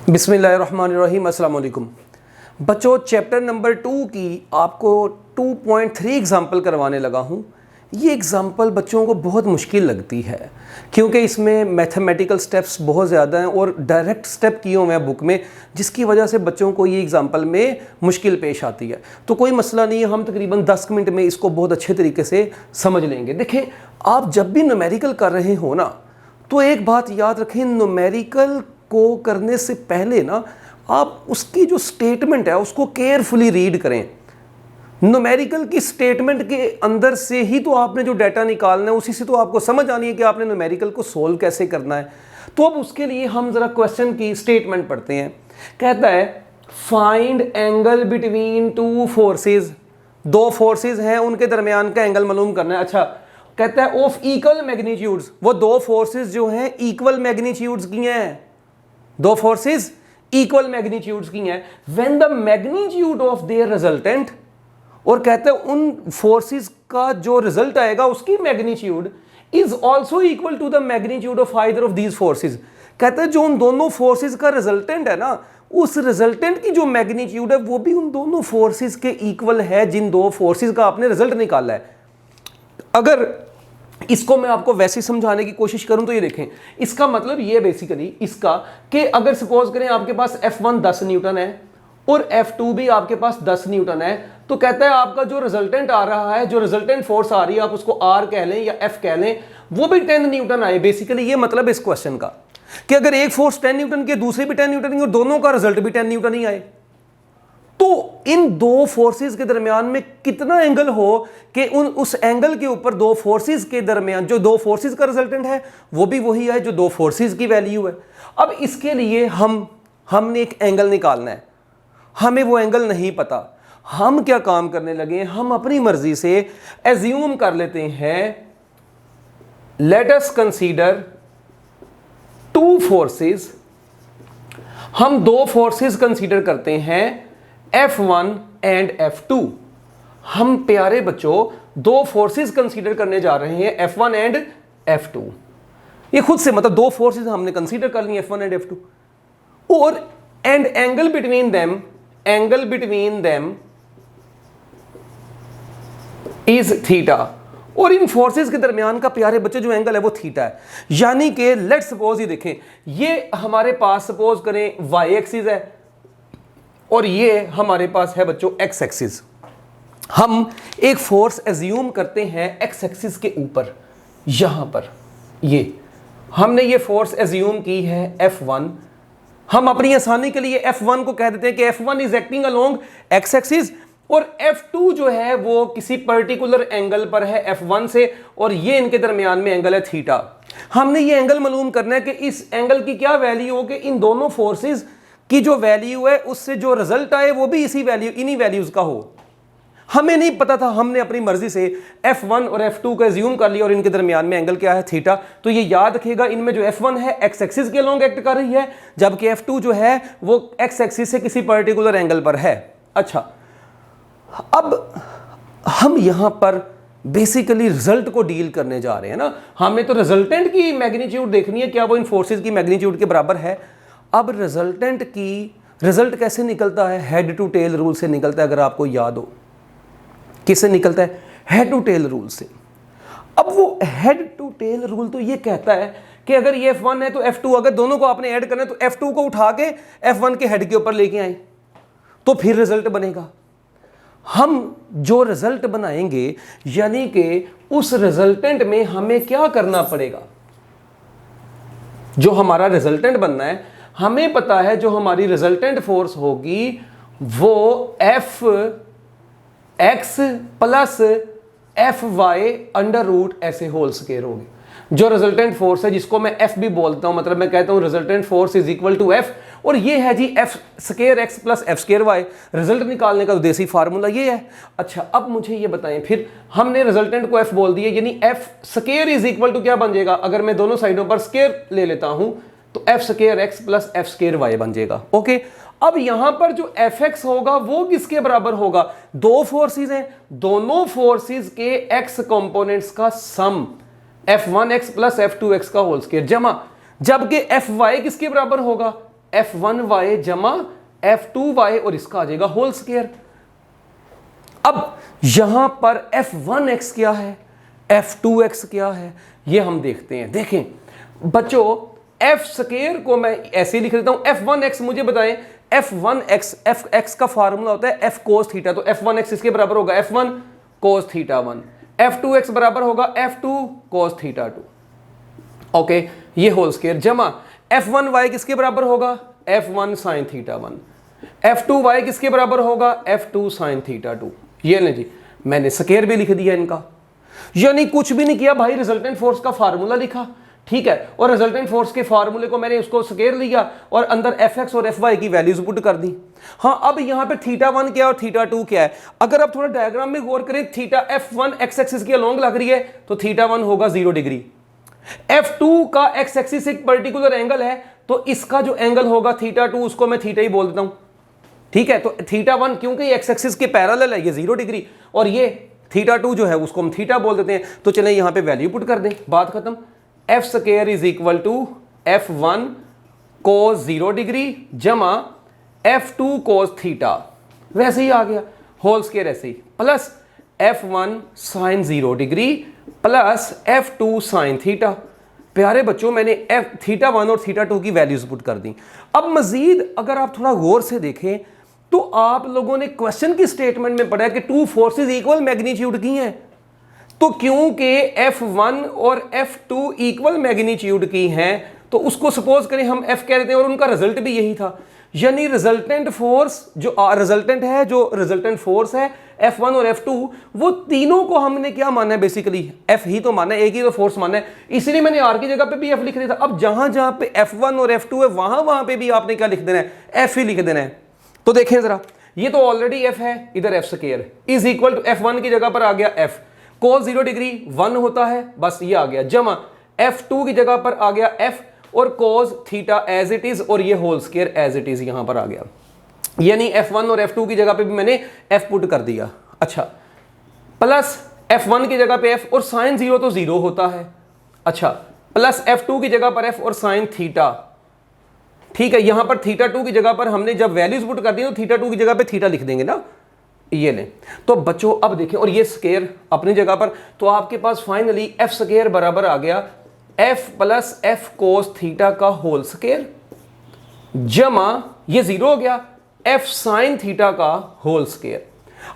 बिस्मिल्लाहिर्रहमानिर्रहीम। अस्सलाम वालेकुम बच्चों, चैप्टर नंबर 2 की आपको 2.3 एग्ज़ाम्पल करवाने लगा हूँ। ये एग्ज़ाम्पल बच्चों को बहुत मुश्किल लगती है क्योंकि इसमें मैथमेटिकल स्टेप्स बहुत ज़्यादा हैं और डायरेक्ट स्टेप किए हुए हैं बुक में, जिसकी वजह से बच्चों को ये एग्ज़ाम्पल में मुश्किल पेश आती है। तो कोई मसला नहीं है, हम तकरीबन 10 मिनट में इसको बहुत अच्छे तरीके से समझ लेंगे। देखें, आप जब भी न्यूमेरिकल कर रहे हो ना, तो एक बात याद रखें, न्यूमेरिकल को करने से पहले ना आप उसकी जो स्टेटमेंट है उसको केयरफुली रीड करें। न्यूमेरिकल की स्टेटमेंट के अंदर से ही तो आपने जो डाटा निकालना है, उसी से तो आपको समझ आनी है कि आपने न्यूमेरिकल को सोल्व कैसे करना है। तो अब उसके लिए हम ज़रा क्वेश्चन की स्टेटमेंट पढ़ते हैं। कहता है find angle between two forces. दो फोर्सेस हैं, उनके दरमियान का एंगल मालूम करना है। अच्छा, कहता है ऑफ इक्वल मैग्नीट्यूड्स। वो दो फोर्सेस जो हैं इक्वल मैग्नीट्यूड्स की हैं, दो फोर्सेस इक्वल मैग्नीट्यूड्स की हैं। When the magnitude of their resultant, और कहते हैं उन फोर्सेस का जो रिजल्ट आएगा उसकी magnitude is also equal to the magnitude of either of these forces. कहते हैं जो उन दोनों फोर्सेस का रिजल्टेंट है ना, उस रिजल्टेंट की जो मैग्नीट्यूड है वो भी उन दोनों फोर्सेस के इक्वल है जिन दो फोर्सेस का आपने रिजल्ट निकाला है। अगर इसको मैं आपको वैसे समझाने की कोशिश करूं तो ये देखें, इसका मतलब ये बेसिकली इसका कि अगर सपोज करें आपके पास F1 10 न्यूटन है और F2 भी आपके पास 10 न्यूटन है, तो कहता है आपका जो रिजल्टेंट आ रहा है, जो रिजल्टेंट फोर्स आ रही है, आप उसको R कह लें या F कह लें, वो भी 10 न्यूटन आए। बेसिकली ये मतलब है इस क्वेश्चन का कि अगर एक फोर्स 10 न्यूटन की, दूसरी भी 10 न्यूटन की और दोनों का रिजल्ट भी 10 न्यूटन ही आए, तो इन दो फोर्सेस के दरमियान में कितना एंगल हो कि उस एंगल के ऊपर दो फोर्सेस के दरमियान जो दो फोर्सेस का रिजल्टेंट है वो भी वही है जो दो फोर्सेस की वैल्यू है। अब इसके लिए हमने एक एंगल निकालना है, हमें वो एंगल नहीं पता। हम क्या काम करने लगे, हम अपनी मर्जी से एज्यूम कर लेते हैं, let us consider two forces. हम दो फोर्सेस कंसीडर करते हैं, F1 एंड F2। हम प्यारे बच्चों दो फोर्सेस कंसीडर करने जा रहे हैं, F1 एंड F2। ये खुद से मतलब दो फोर्सेस हमने कंसीडर कर ली, F1 एंड F2, और and angle between them is theta. और इन फोर्सेस के दरमियान का प्यारे बच्चे जो एंगल है वो थीटा है। यानी कि लेट सपोज, ये देखें, ये हमारे पास सपोज करें y एक्सिस है और ये हमारे पास है बच्चों x एक्सिस। हम एक फोर्स एज्यूम करते हैं x एक्सिस के ऊपर, यहां पर ये हमने ये फोर्स एज्यूम की है F1। हम अपनी आसानी के लिए F1 को कह देते हैं कि F1 is acting along x axis और F2 जो है वो किसी पर्टिकुलर एंगल पर है F1 से, और ये इनके दरमियान में एंगल है थीटा। हमने ये एंगल मालूम करना है कि इस एंगल की क्या वैल्यू हो कि इन दोनों फोर्सेस की जो वैल्यू है उससे जो रिजल्ट आए वो भी इन्हीं वैल्यूज का हो। हमें नहीं पता था, हमने अपनी मर्जी से F1 और F2 का एज्यूम कर लिया और इनके दरमियान में एंगल क्या है, थीटा। तो ये याद रखिएगा, इनमें जो F1 है x एक्सिस के अलोंग एक्ट कर रही है, जबकि F2 जो है वो x एक्सिस से किसी पर्टिकुलर एंगल पर है। अच्छा, अब हम यहां पर बेसिकली रिजल्ट को डील करने जा रहे हैं ना। हमने तो रिजल्टेंट की मैग्नीट्यूड देखनी है, क्या वो इन फोर्सेस की मैग्नीट्यूड के बराबर है। अब रिजल्ट कैसे निकलता है, हेड टू टेल रूल से निकलता है। अगर आपको याद हो किससे निकलता है, हेड टू टेल रूल से। अब वो हेड टू टेल रूल तो ये कहता है कि अगर ये F1 है तो F2, अगर दोनों को आपने ऐड करना है तो F2 को उठा के F1 के हेड के ऊपर लेके आए तो फिर रिजल्ट बनेगा। हम जो रिजल्ट बनाएंगे यानी कि उस रिजल्टेंट में हमें क्या करना पड़ेगा, जो हमारा रिजल्टेंट बनना है, हमें पता है जो हमारी रिजल्टेंट फोर्स होगी वो F x plus Fy under root ऐसे होल स्क्वायर होगी। जो रिजल्टेंट फोर्स है जिसको मैं F भी बोलता हूं, मतलब मैं कहता हूं resultant force is equal to F, और ये है जी F square x plus F square y। Result निकालने का देसी फार्मूला ये है। अच्छा, अब मुझे ये बताएं, फिर हमने रिजल्टेंट को F बोल दिया, यानी F square is equal to क्या बन जाएगा, अगर मैं दोनों साइडों पर स्क्वायर ले लेता हूं तो F square x plus F square y बन जाएगा। ओके, अब यहां पर जो Fx होगा वो किसके बराबर होगा, दो फोर्सेस हैं, दोनों फोर्सेस के x कंपोनेंट्स का सम F1x प्लस F2x का होल स्क्वायर जमा, जबकि Fy किसके बराबर होगा, f1y जमा f2y और इसका आ जाएगा होल स्क्वायर। अब यहां पर f1x क्या है, f2x क्या है, ये हम देखते हैं। देखें बच्चों, f स्क्वायर को मैं ऐसे ही लिख देता हूं, f1x मुझे बताएं, f1x fx का फार्मूला होता है f cos थीटा, तो f1x इसके बराबर होगा f1 cos थीटा 1, f2x बराबर होगा f2 cos थीटा 2, ओके, ये होल स्क्वायर जमा f1y किसके बराबर होगा, f1 sin थीटा 1, f2y किसके बराबर होगा, f2 sin थीटा 2। ये ले जी, मैंने स्क्वायर भी लिख दिया इनका, यानी कुछ भी नहीं किया भाई, रिजल्टेंट फोर्स का फार्मूला लिखा, ठीक है, और रिजल्टेंट फोर्स के फार्मूले को मैंने उसको स्क्वायर लिया और अंदर fx और fy की वैल्यूज पुट कर दी। हाँ, अब यहां पे थीटा 1 क्या और थीटा 2 क्या है, अगर आप थोड़ा डायग्राम में गौर करें, थीटा f1 x एक्सिस के अलोंग लग रही है तो थीटा 1 होगा 0 डिग्री, f2 का x एक्सिस एक पर्टिकुलर एंगल है तो इसका जो एंगल होगा थीटा 2 उसको मैं थीटा ही बोल देता हूं, ठीक है। तो थीटा 1 क्योंकि x एक्सिस के पैरेलल है, ये 0 डिग्री, और ये थीटा 2 जो है उसको हम थीटा बोल देते हैं। तो चलें यहां पे वैल्यू पुट कर दें, बात खत्म। f square is equal to f1 cos 0 degree जमा f2 cos थीटा, वैसे ही आ गया, होल स्क्वायर ऐसे ही, plus f1 sin 0 degree plus f2 sin theta. प्यारे बच्चों, मैंने थीटा 1 और थीटा 2 की वैल्यूज पुट कर दी। अब मजीद अगर आप थोड़ा गौर से देखें तो आप लोगों ने क्वेश्चन की स्टेटमेंट में पढ़ा है कि टू फोर्सेस इक्वल मैग्नीट्यूड की हैं, तो क्योंकि f1 और f2 इक्वल मैग्नीट्यूड की हैं तो उसको सपोज करें हम f कह देते हैं, और उनका रिजल्ट भी यही था, यानी रिजल्टेंट फोर्स जो रिजल्टेंट है, जो रिजल्टेंट फोर्स है f1 और f2, वो तीनों को हमने क्या माना है, बेसिकली f ही तो माना है, एक ही तो फोर्स माना है, इसलिए मैंने r की जगह पे भी f लिख दिया था। अब जहां जहां पे f1 और f2 है वहां पे भी आपने क्या लिख देना है, f ही लिख देना है। तो देखें जरा, ये तो ऑलरेडी f है, इधर f square is equal to f1 की जगह पर आ गया f cos 0 डिग्री 1 होता है, बस ये आ गया, जमा f2 की जगह पर आ गया f और cos theta as it is, और ये whole square as it is यहां पर आ गया, यानी f1 और f2 की जगह पे भी मैंने f पुट कर दिया। अच्छा, प्लस f1 की जगह पे f और sin 0 तो 0 होता है, अच्छा, प्लस f2 की जगह पर f और sin थीटा, ठीक है। यहां पर थीटा 2 की जगह पर हमने जब वैल्यूज पुट कर दी तो थीटा 2 की जगह पे थीटा लिख देंगे ना, ये लें। तो बच्चों अब देखें, और ये स्क्वायर अपनी जगह पर, तो आपके पास फाइनली f स्क्वायर बराबर आ गया f plus f cos theta का होल स्क्वायर जमा ये 0 हो गया f sin थीटा का होल स्क्वायर।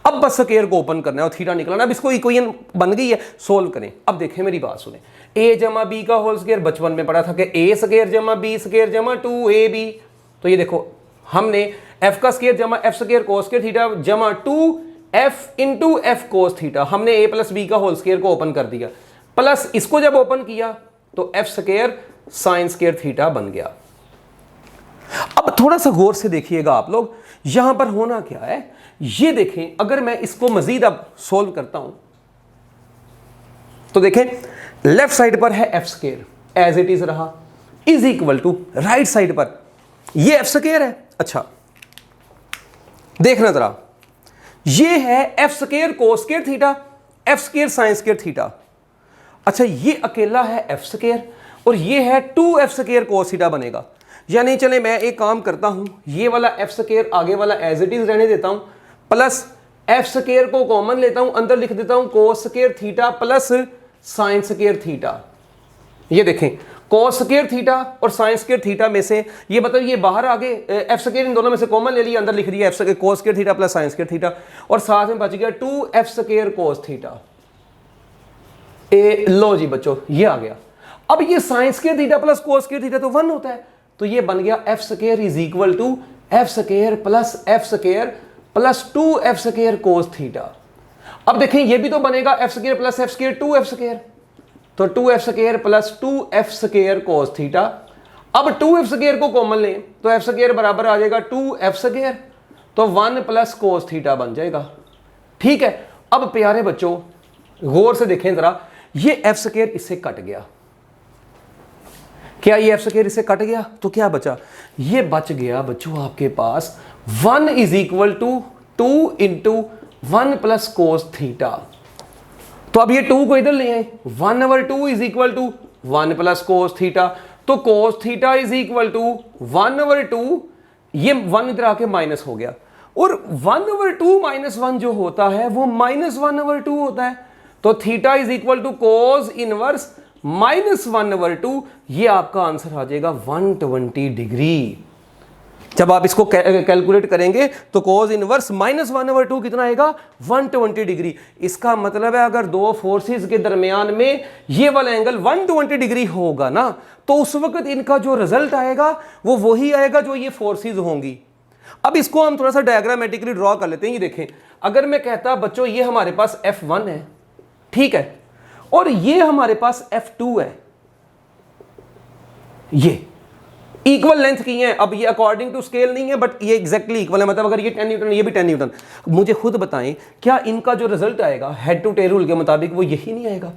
अब बस स्क्वायर को ओपन करना है और थीटा निकलना, अब इसको इक्वेशन बन गई है, सोल्व करें। अब देखें, मेरी बात सुने, a जमा b का होल स्क्वायर बचपन में पढ़ा था कि a स्क्वायर जमा b स्क्वायर जमा 2ab, तो ये देखो हमने f का स्क्वायर जमा f square cos square theta जमा 2f into f cos theta, हमने a प्लस b का होल स्क्वायर को ओपन कर दिया, प्लस इसको जब ओपन किया तो f square sine square theta बन गया। अब थोड़ा सा गौर से देखिएगा आप लोग, यहां पर होना क्या है, ये देखें, अगर मैं इसको मजीद अब सोल्व करता हूं तो देखें, लेफ्ट साइड पर है f square as it is रहा, is equal to right side पर ये f स्क्वायर है। अच्छा देखना जरा, ये है f square cos square theta, f square sine square theta, अच्छा ये अकेला है f स्क्वायर और ये है 2f स्क्वायर cos थीटा बनेगा। यानी चले मैं एक काम करता हूं, ये वाला f स्क्वायर आगे वाला एज इट इज रहने देता हूं, प्लस f स्क्वायर को कॉमन लेता हूं, अंदर लिख देता हूं cos square theta plus sine square theta. ये देखें, cos स्क्वायर थीटा और साइन स्क्वायर थीटा में से ये मतलब ये बाहर आगे f स्क्वायर इन दोनों में से कॉमन ले लिया, अंदर लिख दिया f square cos square theta plus sine square theta, और साथ में बच गया 2f स्क्वायर cos थीटा। लो जी बच्चों, ये आ गया। अब ये sine square theta plus cos square theta तो 1 होता है, तो ये बन गया f square is equal to f square plus f square plus 2f square cos theta. अब देखें, ये भी तो बनेगा f square plus f square 2f square, तो 2f square plus 2f square cos theta. अब 2f स्क्वायर को common लें तो f स्क्वायर बराबर आ जाएगा 2f स्क्वायर, तो 1 प्लस cos थीटा बन जाएगा, ठीक है। अब प्यारे बच्चों गौर से देखें जरा, ये f स्क्वायर इससे कट गया, क्या ये f स्क्वायर इससे कट गया, तो क्या बचा, ये बच गया बच्चों आपके पास 1 is equal to 2 into 1 plus cos theta. तो अब ये 2 को इधर ले आए, 1/2 is equal to 1 plus cos theta, तो cos theta is equal to 1/2, ये 1 इधर आके माइनस हो गया, और 1/2 माइनस 1 जो होता है वो -1/2 होता है। तो theta is equal to cos inverse -1/2, ये आपका आंसर आ जाएगा 120 डिग्री। जब आप इसको कैलकुलेट करेंगे तो cos इनवर्स -1/2 कितना आएगा, 120 डिग्री। इसका मतलब है अगर दो फोर्सेस के दरमियान में ये वाला एंगल 120 डिग्री होगा ना, तो उस वक्त इनका जो रिजल्ट आएगा वो वही आएगा जो ये फोर्सेस होंगी। अब इसको हम थोड़ा सा डायग्रामेटिकली ड्रॉ कर लेते हैं। ये देखें, अगर मैं कहता बच्चों ये हमारे पास F1 है, ठीक है, और ये हमारे पास F2 है, ये इक्वल लेंथ की है। अब ये अकॉर्डिंग टू स्केल नहीं है, बट ये एग्जैक्टली इक्वल है, मतलब अगर ये 10 न्यूटन ये भी 10 न्यूटन, मुझे खुद बताएं क्या इनका जो रिजल्ट आएगा हेड टू टेल रूल के मुताबिक वो यही नहीं आएगा,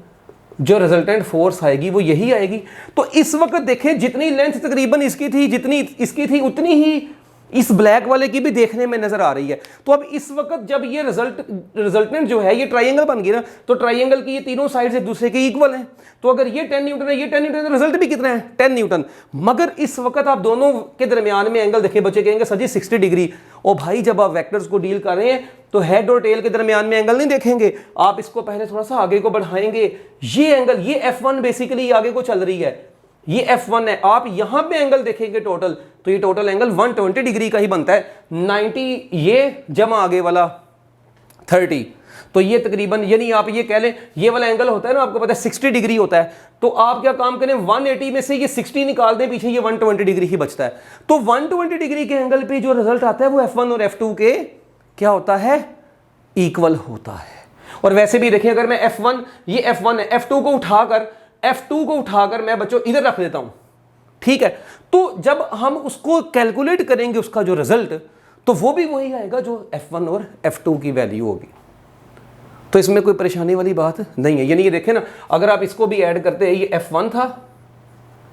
जो रिजल्टेंट फोर्स आएगी वो यही आएगी। तो इस वक्त देखें जितनी लेंथ तकरीबन इसकी थी, जितनी इसकी थी, उतनी ही इस ब्लैक वाले की भी देखने में नजर आ रही है। तो अब इस वक्त जब ये रिजल्टेंट जो है ये ट्राइंगल बन गया ना, तो ट्राइंगल की ये तीनों साइड्स एक दूसरे के इक्वल हैं। तो अगर ये 10 न्यूटन है, ये 10 न्यूटन, रिजल्ट भी कितना है 10 न्यूटन। मगर इस वक्त आप दोनों के दरमियान में एंगल देखें, बच्चे कहेंगे सर जी 60 डिग्री। ओ भाई, जब आप वेक्टर्स को डील कर रहे हैं तो हेड और टेल के दरमियान में एंगल नहीं देखेंगे, आप इसको पहले थोड़ा सा आगे को बढ़ाएंगे। ये एंगल, ये F1 बेसिकली आगे को चल रही है, ये F1 है। आप यहां पे एंगल देखेंगे टोटल, तो ये टोटल एंगल 120 डिग्री का ही बनता है। 90 ये जमा आगे वाला 30, तो ये तकरीबन, यानी आप ये कह लें ये वाला एंगल होता है ना, आपको पता है 60 डिग्री होता है। तो आप क्या काम करें, 180 में से ये 60 निकाल दें, पीछे ये 120 डिग्री ही बचता है। तो 120 डिग्री के एंगल पे जो रिजल्ट आता है वो F1 और F2 के क्या होता है, इक्वल होता है। और वैसे भी देखें, अगर मैं F1, ये F1 है, F2 को उठाकर मैं बच्चों इधर रख देता हूं, ठीक है, तो जब हम उसको कैलकुलेट करेंगे उसका जो रिजल्ट, तो वो भी वही आएगा जो F1 और F2 की वैल्यू होगी। तो इसमें कोई परेशानी वाली बात नहीं है। यानी ये देखें ना, अगर आप इसको भी ऐड करते हैं, ये F1 था,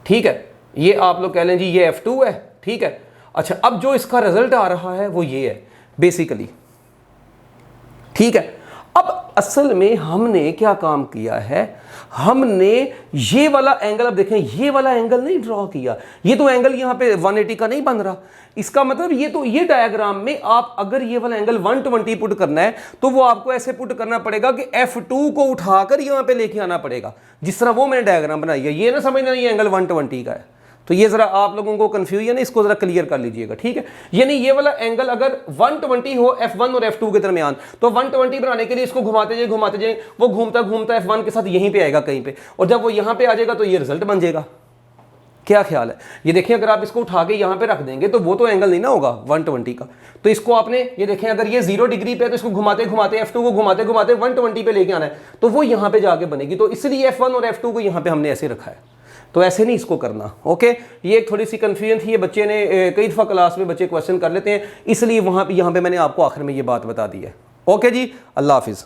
ठीक है, ये आप लोग कह लें जी ये F2 है, ठीक है। अच्छा, अब जो इसका रिजल्ट आ रहा है वो ये है बेसिकली, ठीक है। अब असल में हमने क्या काम किया है, हमने ये वाला एंगल, अब देखें ये वाला एंगल नहीं ड्रॉ किया, ये तो एंगल यहाँ पे 180 का नहीं बन रहा। इसका मतलब ये तो, ये डायग्राम में आप अगर ये वाला एंगल 120 पुट करना है तो वो आपको ऐसे पुट करना पड़ेगा कि F2 को उठाकर यहाँ पे लेके आना पड़ेगा, जिस तरह वो मैंने डायग्राम बनाई है। ये ना समझना ये एंगल 120 का है। तो ये जरा आप लोगों को कंफ्यूजन है, इसको जरा क्लियर कर लीजिएगा, ठीक है। यानी ये वाला एंगल अगर 120 हो F1 और F2 के दरमियान, तो 120 बनाने के लिए इसको घुमाते जाए, वो घूमता घूमता F1 के साथ यहीं पे आएगा कहीं पे, और जब वो यहाँ पे आ जाएगा तो ये रिजल्ट बन जाएगा। क्या ख्याल है? ये देखिए, अगर आप इसको उठा के यहाँ पे रख देंगे तो वो तो एंगल नहीं ना होगा 120 का। तो इसको आपने, ये देखें, अगर ये 0 डिग्री पे है तो इसको घुमाते घुमाते F2 को घुमाते घुमाते 120 पे लेके आना है, तो वो यहाँ पे जाके बनेगी। तो इसलिए F1 और F2 को यहाँ पे हमने ऐसे रखा है। तो ऐसे नहीं इसको करना, ओके। ये एक थोड़ी सी कन्फ्यूजन थी, ये बच्चे ने कई दफ़ा क्लास में बच्चे क्वेश्चन कर लेते हैं, इसलिए यहाँ पे मैंने आपको आखिर में ये बात बता दी है। ओके जी, अल्लाह हाफिज़।